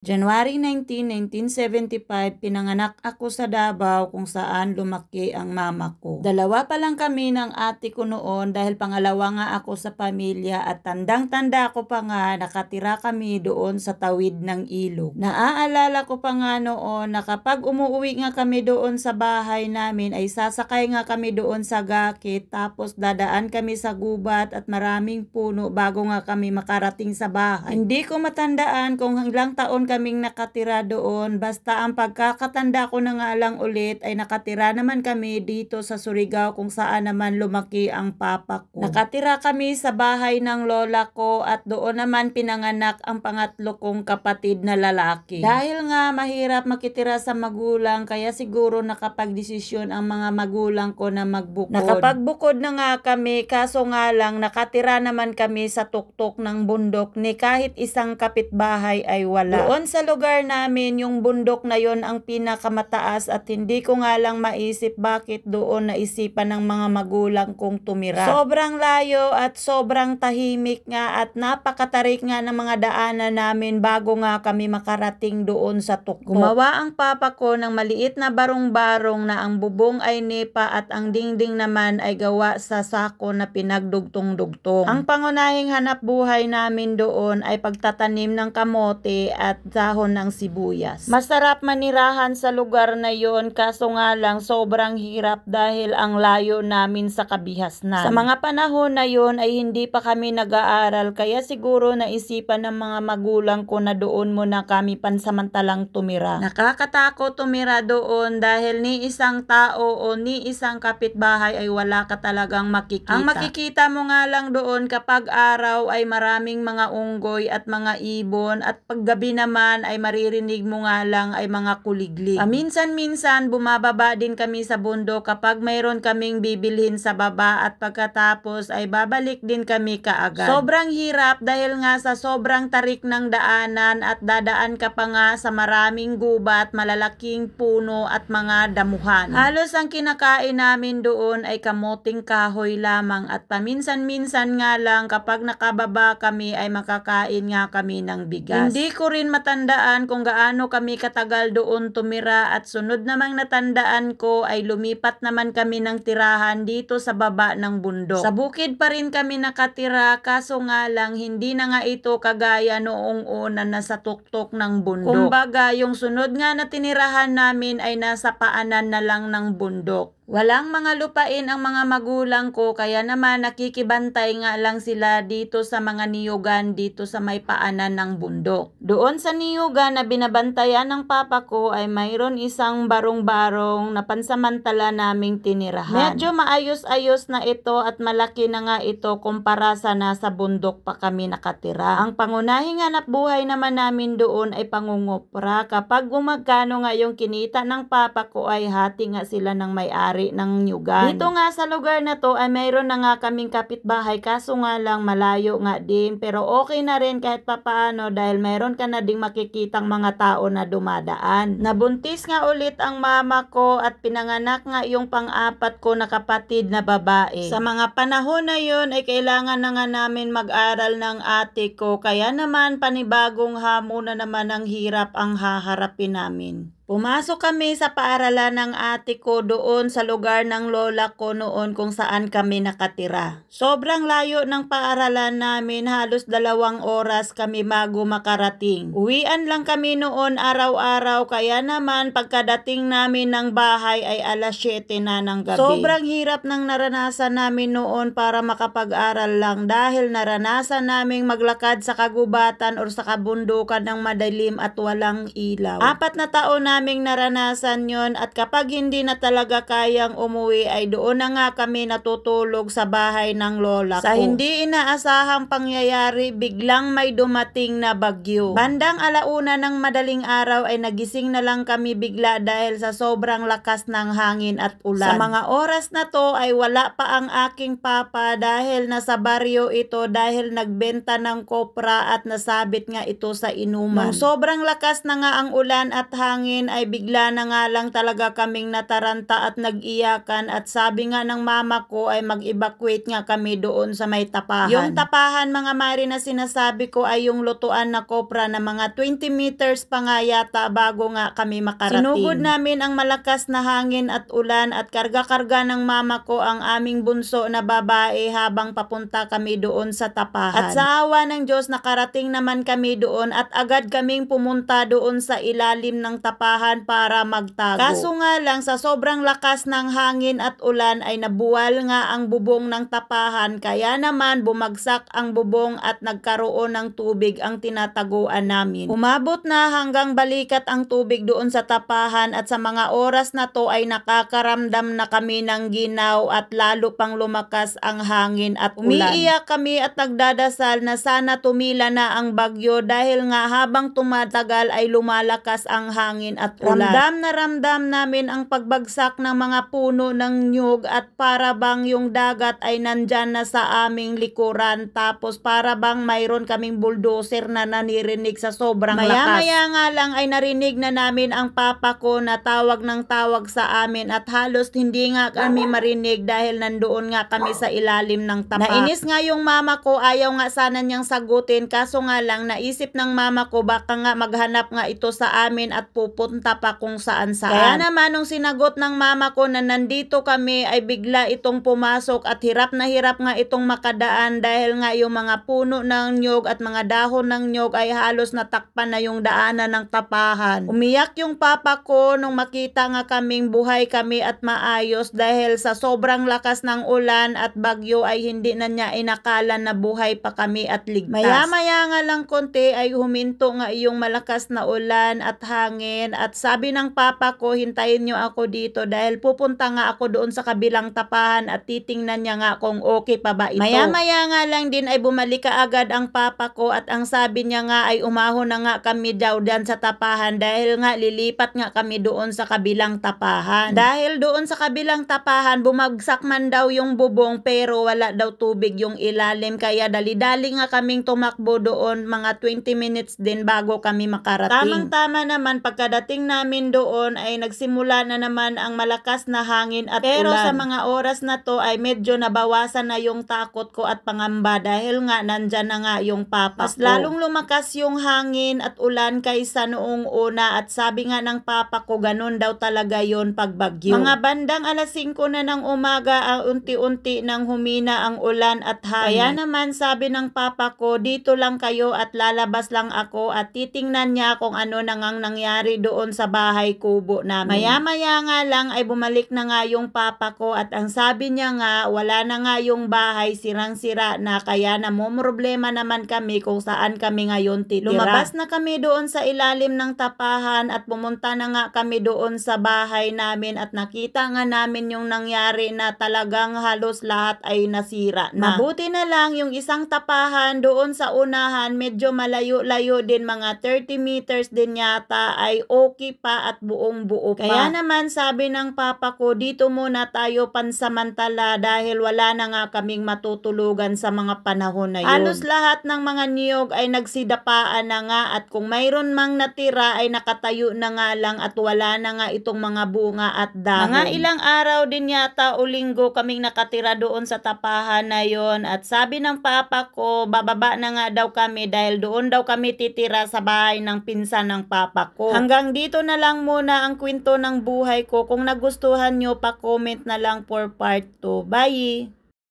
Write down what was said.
January 19, 1975, pinanganak ako sa Davao kung saan lumaki ang mama ko. Dalawa pa lang kami ng ate ko noon dahil pangalawa nga ako sa pamilya at tandang-tanda ko pa nga nakatira kami doon sa tawid ng ilog. Naaalala ko pa nga noon na kapag umuwi nga kami doon sa bahay namin ay sasakay nga kami doon sa gakit tapos dadaan kami sa gubat at maraming puno bago nga kami makarating sa bahay. Hindi ko matandaan kung ilang taon kaming nakatira doon, basta ang pagkakatanda ko na nga lang ulit ay nakatira naman kami dito sa Surigao kung saan naman lumaki ang papa ko. Nakatira kami sa bahay ng lola ko at doon naman pinanganak ang pangatlo kong kapatid na lalaki. Dahil nga mahirap makitira sa magulang kaya siguro nakapagdesisyon ang mga magulang ko na magbukod. Nakapagbukod na nga kami kaso nga lang nakatira naman kami sa tuktok ng bundok ni kahit isang kapitbahay ay wala. Doon sa lugar namin, yung bundok na yon ang pinakamataas at hindi ko nga lang maisip bakit doon naisipan ng mga magulang kong tumira. Sobrang layo at sobrang tahimik nga at napakatarik nga ng mga daanan namin bago nga kami makarating doon sa tuktok. Gumawa ang papa ko ng maliit na barong-barong na ang bubong ay nipa at ang dingding naman ay gawa sa sako na pinagdugtong-dugtong. Ang pangunahing hanap buhay namin doon ay pagtatanim ng kamote at dahon ng sibuyas. Masarap manirahan sa lugar na yon kaso nga lang sobrang hirap dahil ang layo namin sa kabihasnan. Sa mga panahon na yon ay hindi pa kami nag-aaral kaya siguro naisipan ng mga magulang ko na doon muna kami pansamantalang tumira. Nakakatakot tumira doon dahil ni isang tao o ni isang kapitbahay ay wala ka talagang makikita. Ang makikita mo nga lang doon kapag araw ay maraming mga unggoy at mga ibon at paggabi naman ay maririnig mo nga lang ay mga kuliglig. Paminsan-minsan bumababa din kami sa bundok kapag mayroon kaming bibilhin sa baba at pagkatapos ay babalik din kami kaagad. Sobrang hirap dahil nga sa sobrang tarik ng daanan at dadaan ka pa nga sa maraming gubat, malalaking puno at mga damuhan. Halos ang kinakain namin doon ay kamuting kahoy lamang at paminsan-minsan nga lang kapag nakababa kami ay makakain nga kami ng bigas. Hindi ko rin matandaan kung gaano kami katagal doon tumira at sunod namang natandaan ko ay lumipat naman kami ng tirahan dito sa baba ng bundok. Sa bukid pa rin kami nakatira kaso nga lang hindi na nga ito kagaya noong una na sa tuktok ng bundok. Kumbaga yung sunod nga na tinirahan namin ay nasa paanan na lang ng bundok. Walang mga lupain ang mga magulang ko kaya naman nakikibantay nga lang sila dito sa mga niyugan dito sa may paanan ng bundok. Doon sa niyugan na binabantayan ng papa ko ay mayroon isang barong-barong na pansamantala naming tinirahan. Medyo maayos-ayos na ito at malaki na nga ito kumpara sa nasa bundok pa kami nakatira. Ang pangunahing hanap buhay naman namin doon ay pangungopra. Kapag gumagkano nga yung kinita ng papa ko ay hati nga sila ng may-ari ng nyugan. Dito nga sa lugar na to ay mayroon na nga kaming kapitbahay kaso nga lang malayo nga din pero okay na rin kahit papaano dahil mayroon ka na ding makikitang mga tao na dumadaan. Nabuntis nga ulit ang mama ko at pinanganak nga yung pang-apat ko na kapatid na babae. Sa mga panahon na yun ay kailangan na nga namin mag-aral ng ate ko kaya naman panibagong hamon na naman ang hirap ang haharapin namin. Pumasok kami sa paaralan ng ate ko doon sa lugar ng lola ko noon kung saan kami nakatira. Sobrang layo ng paaralan namin, halos 2 oras kami bago makarating. Uwian lang kami noon araw-araw kaya naman pagkadating namin ng bahay ay alas 7 na ng gabi. Sobrang hirap ng naranasan namin noon para makapag-aral lang dahil naranasan naming maglakad sa kagubatan o sa kabundukan ng madilim at walang ilaw. 4 na taon naming naranasan yon at kapag hindi na talaga kayang umuwi ay doon na nga kami natutulog sa bahay ng lola ko. Sa hindi inaasahang pangyayari, biglang may dumating na bagyo. Bandang 1:00 ng madaling araw ay nagising na lang kami bigla dahil sa sobrang lakas ng hangin at ulan. Sa mga oras na to ay wala pa ang aking papa dahil nasa baryo ito dahil nagbenta ng kopra at nasabit nga ito sa inuman. Nung sobrang lakas na nga ang ulan at hangin ay bigla na nga lang talaga kaming nataranta at nag-iyakan at sabi nga ng mama ko ay mag-evacuate nga kami doon sa may tapahan. Yung tapahan mga mari na sinasabi ko ay yung lutuan na kopra na mga 20 meters pa nga yata bago nga kami makarating. Sinugod namin ang malakas na hangin at ulan at karga-karga ng mama ko ang aming bunso na babae habang papunta kami doon sa tapahan. At sa awa ng Diyos nakarating naman kami doon at agad kaming pumunta doon sa ilalim ng tapahan para magtago. Kaso nga lang sa sobrang lakas ng hangin at ulan ay nabuwal nga ang bubong ng tapahan kaya naman bumagsak ang bubong at nagkaroon ng tubig ang tinataguan namin. Umabot na hanggang balikat ang tubig doon sa tapahan at sa mga oras na to ay nakakaramdam na kami ng ginaw at lalo pang lumakas ang hangin at ulan. Umiiyak kami at nagdadasal na sana tumila na ang bagyo dahil nga habang tumatagal ay lumalakas ang hangin at ulan. Ramdam namin ang pagbagsak ng mga puno ng nyug at para bang yung dagat ay nandyan na sa aming likuran tapos para bang mayroon kaming bulldozer na nanirinig sa sobrang lakas. Maya-maya nga lang ay narinig na namin ang papa ko na tawag ng tawag sa amin at halos hindi nga kami marinig dahil nandoon nga kami sa ilalim ng tapahan. Nainis nga yung mama ko, ayaw nga sana niyang sagutin kaso nga lang naisip ng mama ko baka nga maghanap nga ito sa amin at pupunta pa kung saan. Kaya naman nung sinagot ng mama ko na nandito kami ay bigla itong pumasok at hirap na hirap nga itong makadaan dahil nga yung mga puno ng nyog at mga dahon ng nyog ay halos natakpan na yung daanan ng tapahan. Umiyak yung papa ko nung makita nga kaming buhay kami at maayos dahil sa sobrang lakas ng ulan at bagyo ay hindi na niya inakala na buhay pa kami at ligtas. Maya-maya nga lang konti ay huminto nga yung malakas na ulan at hangin at sabi ng papa ko, hintayin nyo ako dito dahil pupunta nga ako doon sa kabilang tapahan at titingnan niya nga kung okay pa ba ito. Maya-maya nga lang din ay bumalik agad ang papa ko at ang sabi niya nga ay umahon na nga kami daw dyan sa tapahan dahil nga lilipat nga kami doon sa kabilang tapahan. Dahil doon sa kabilang tapahan bumagsak man daw yung bubong pero wala daw tubig yung ilalim kaya dali-dali nga kaming tumakbo doon mga 20 minutes din bago kami makarating. Tamang-tama naman pagkadating namin doon ay nagsimula na naman ang malakas na hangin at pero ulan. Sa mga oras na to ay medyo nabawasan na yung takot ko at pangamba dahil nga nandyan na nga yung papa ko. Mas lalong lumakas yung hangin at ulan kaysa noong una at sabi nga ng papa ko ganun daw talaga yon pag bagyo. Mga bandang alas 5 na ng umaga ang unti-unti nang humina ang ulan at hangin. Kaya naman sabi ng papa ko dito lang kayo at lalabas lang ako at titingnan niya kung ano nang nangyari doon sa bahay kubo namin. Maya-maya nga lang ay bumalik na nga yung papa ko at ang sabi niya nga wala na nga yung bahay, sirang-sira na kaya namomroblema naman kami kung saan kami ngayon titira. Lumabas na kami doon sa ilalim ng tapahan at pumunta na nga kami doon sa bahay namin at nakita nga namin yung nangyari na talagang halos lahat ay nasira na. Mabuti na lang yung isang tapahan doon sa unahan medyo malayo-layo din mga 30 meters din yata ay okay pa at buong-buo pa. Kaya naman sabi ng papa ko dito muna tayo pansamantala dahil wala na nga kaming matutulugan sa mga panahon na yun. Halos lahat ng mga niyog ay nagsidapaan na nga at kung mayroon mang natira ay nakatayo na nga lang at wala na nga itong mga bunga at dahon. Mga ilang araw din yata o linggo kaming nakatira doon sa tapahan na yon at sabi ng papa ko bababa na nga daw kami dahil doon daw kami titira sa bahay ng pinsan ng papa ko. Hanggang dito na lang muna ang kwento ng buhay ko. Kung nagustuhan nyo pa comment na lang for part 2. Bye!